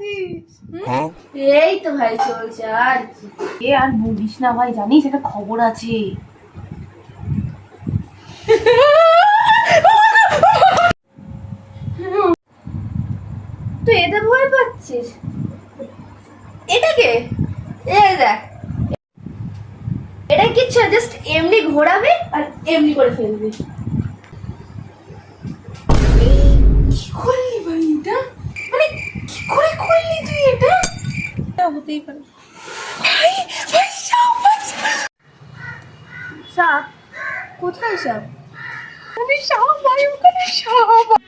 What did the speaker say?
আছিস? এই তো ভাই চলছে। আর আর বলিস না ভাই, জানিস একটা খবর আছে। তুই এতে ভয় পাচ্ছিস? এটাকে এই দেখ, এটা কিচ্ছু না, জাস্ট এমনি ঘোরাবে আর এমনি করে ফেলবি। কি করলি ভাই এটা? মানে কি করে করলি তুই এটা? এটা হতেই পারে। ভাই ভাই সাপ, সাপ? কোথায় সাপ? সাপ ভাই, ওখানে সাপ।